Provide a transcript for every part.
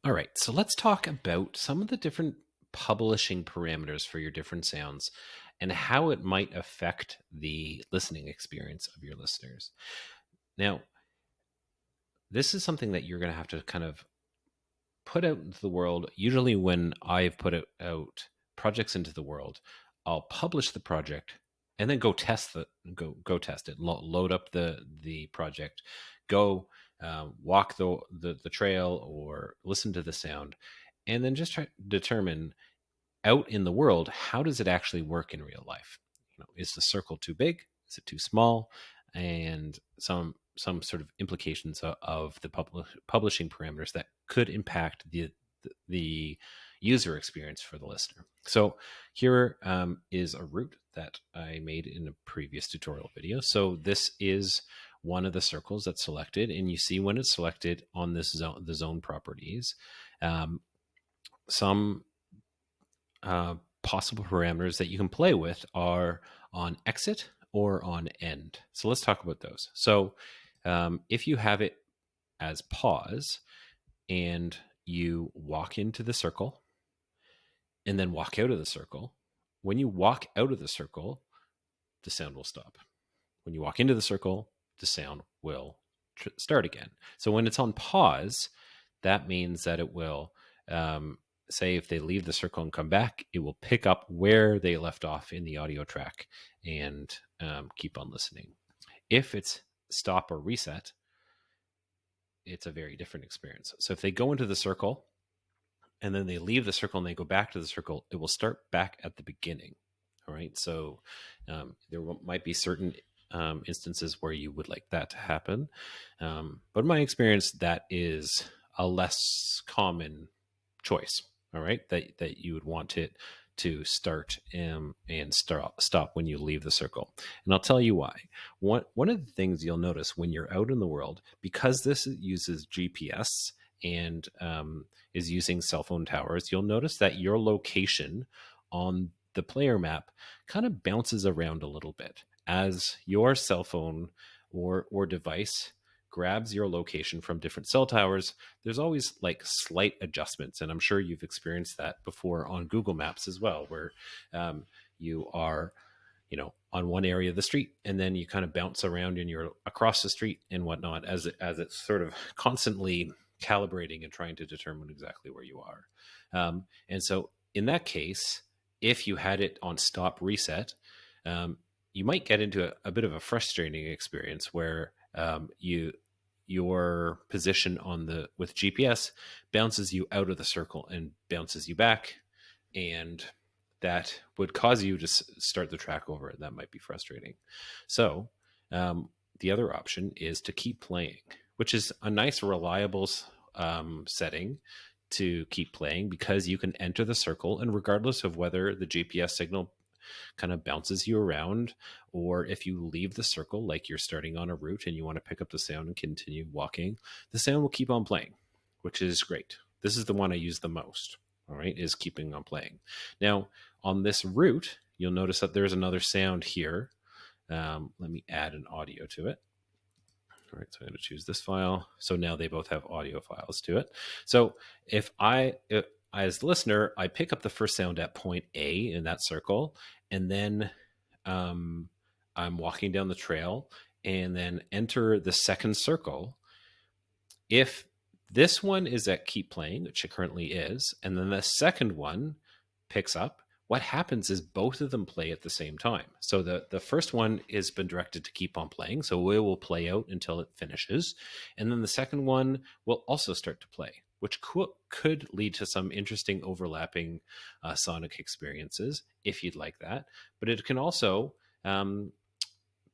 All right, so let's talk about some of the different publishing parameters for your different sounds and how it might affect the listening experience of your listeners. Now, this is something that you're going to have to kind of put out into the world. Usually, when I've put out projects into the world, I'll publish the project and then go test go test it. Load up the project, go walk the trail or listen to the sound, and then just try to determine out in the world, how does it actually work in real life? Is the circle too big? Is it too small? And some sort of implications of the publishing parameters that could impact the user experience for the listener. So here is a route that I made in a previous tutorial video. So this is one of the circles that's selected, and you see when it's selected on this zone, the zone properties, some possible parameters that you can play with are on exit or on end. So let's talk about those. So if you have it as pause and you walk into the circle and then walk out of the circle, when you walk out of the circle, the sound will stop. When you walk into the circle, the sound will start again. So when it's on pause, that means that it will say if they leave the circle and come back, it will pick up where they left off in the audio track and keep on listening. If it's stop or reset, it's a very different experience. So if they go into the circle and then they leave the circle and they go back to the circle, it will start back at the beginning. All right. So there might be certain instances where you would like that to happen. But in my experience, that is a less common choice. All right. That you would want it to start and stop when you leave the circle. And I'll tell you why. One of the things you'll notice when you're out in the world, because this uses GPS and is using cell phone towers, you'll notice that your location on the player map kind of bounces around a little bit as your cell phone or device grabs your location from different cell towers. There's always like slight adjustments, and I'm sure you've experienced that before on Google Maps as well, where you are on one area of the street and then you kind of bounce around and you're across the street and whatnot as it's sort of constantly calibrating and trying to determine exactly where you are. And so in that case, if you had it on stop reset, you might get into a bit of a frustrating experience where your position on the with GPS bounces you out of the circle and bounces you back, and that would cause you to start the track over, and that might be frustrating. So the other option is to keep playing, which is a nice reliable setting to keep playing, because you can enter the circle and regardless of whether the GPS signal kind of bounces you around, or if you leave the circle, like you're starting on a route and you want to pick up the sound and continue walking, the sound will keep on playing, which is great. This is the one I use the most. All right, is keeping on playing. Now, on this route, you'll notice that there's another sound here. Let me add an audio to it. All right, so I'm going to choose this file. So now they both have audio files to it. So if as the listener, I pick up the first sound at point A in that circle, and then I'm walking down the trail and then enter the second circle. If this one is at keep playing, which it currently is, and then the second one picks up, what happens is both of them play at the same time. So the first one has been directed to keep on playing, so it will play out until it finishes. And then the second one will also start to play, which could lead to some interesting overlapping sonic experiences if you'd like that. But it can also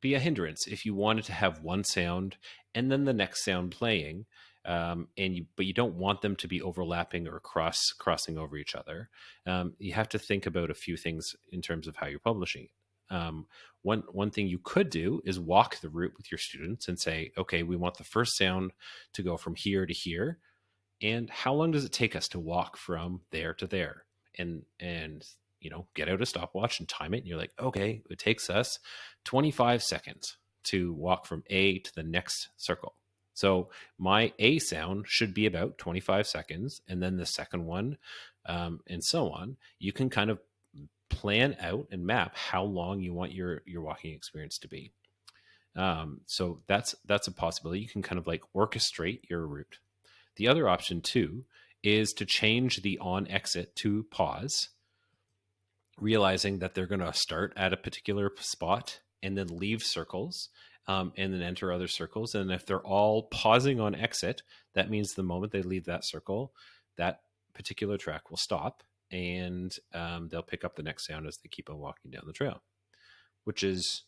be a hindrance if you wanted to have one sound and then the next sound playing, but you don't want them to be overlapping or crossing over each other. You have to think about a few things in terms of how you're publishing. One thing you could do is walk the route with your students and say, okay, we want the first sound to go from here to here, and how long does it take us to walk from there to there? And get out a stopwatch and time it. And you're like, okay, it takes us 25 seconds to walk from A to the next circle. So my A sound should be about 25 seconds, and then the second one, and so on. You can kind of plan out and map how long you want your walking experience to be. So that's a possibility. You can kind of like orchestrate your route. The other option too is to change the on exit to pause, realizing that they're going to start at a particular spot and then leave circles, and then enter other circles. And if they're all pausing on exit, that means the moment they leave that circle, that particular track will stop, and they'll pick up the next sound as they keep on walking down the trail, which is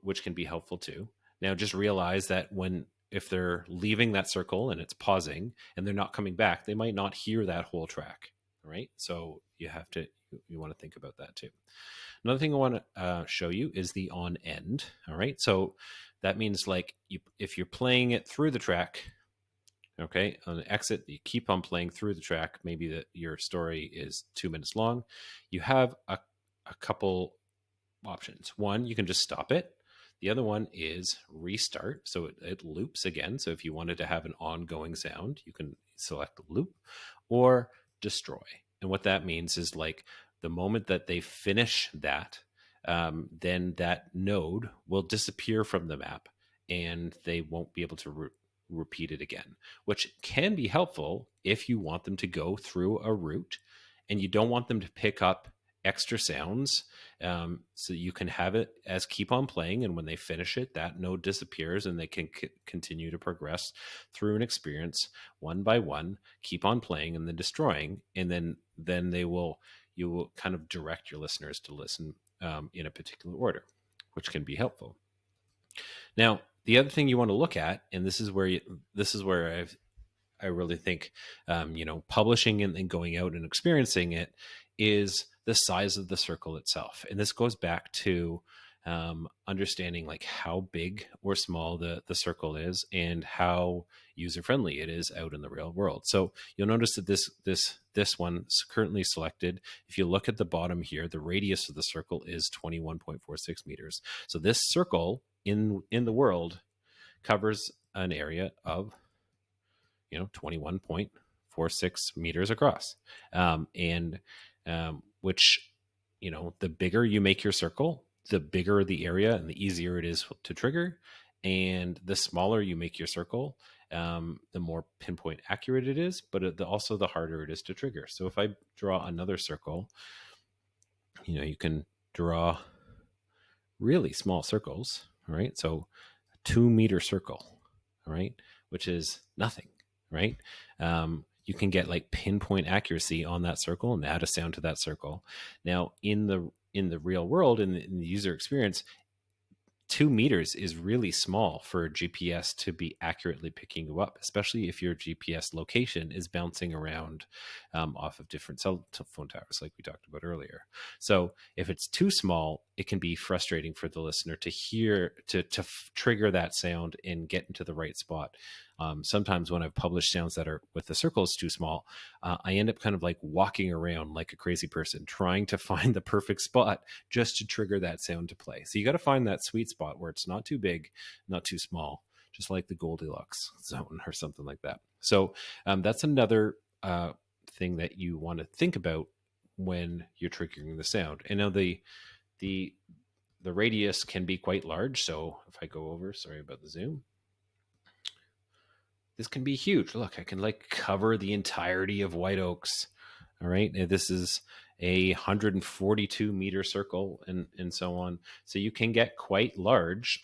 which can be helpful too. Now, just realize that if they're leaving that circle and it's pausing and they're not coming back, they might not hear that whole track, right? So you want to think about that too. Another thing I want to show you is the on end. All right, so that means like if you're playing it through the track, okay, on the exit, you keep on playing through the track. Maybe that your story is 2 minutes long. You have a couple options. One, you can just stop it. The other one is restart. So it loops again. So if you wanted to have an ongoing sound, you can select loop or destroy. And what that means is like the moment that they finish that, then that node will disappear from the map and they won't be able to repeat it again, which can be helpful if you want them to go through a route and you don't want them to pick up extra sounds, so you can have it as keep on playing, and when they finish it, that node disappears and they can continue to progress through an experience one by one, keep on playing and then destroying, and then you will kind of direct your listeners to listen in a particular order, which can be helpful. Now, the other thing you want to look at, and this is where I really think, publishing and going out and experiencing it, is the size of the circle itself. And this goes back to understanding like how big or small the circle is and how user friendly it is out in the real world. So you'll notice that this one's currently selected. If you look at the bottom here, the radius of the circle is 21.46 meters. So this circle in the world covers an area of 21.46 meters across, and which, the bigger you make your circle, the bigger the area and the easier it is to trigger, and the smaller you make your circle, the more pinpoint accurate it is, but also the harder it is to trigger. So if I draw another circle, you can draw really small circles, right? So a 2 meter circle, all right, which is nothing, right? You can get like pinpoint accuracy on that circle and add a sound to that circle. Now, in the real world, in the user experience, 2 meters is really small for a GPS to be accurately picking you up, especially if your GPS location is bouncing around off of different cell phone towers, like we talked about earlier. So if it's too small, it can be frustrating for the listener to hear, to trigger that sound and get into the right spot. Sometimes when I've published sounds that are with the circles too small, I end up kind of like walking around like a crazy person trying to find the perfect spot just to trigger that sound to play. So you got to find that sweet spot where it's not too big, not too small, just like the Goldilocks zone or something like that. So that's another thing that you want to think about when you're triggering the sound. And now the radius can be quite large. So if I go over, sorry about the zoom, this can be huge. Look, I can like cover the entirety of White Oaks. All right. And this is a 142-meter circle and so on. So you can get quite large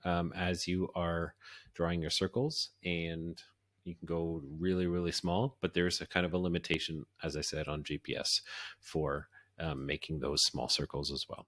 as you are drawing your circles, and you can go really, really small, but there's a kind of a limitation, as I said, on GPS for making those small circles as well.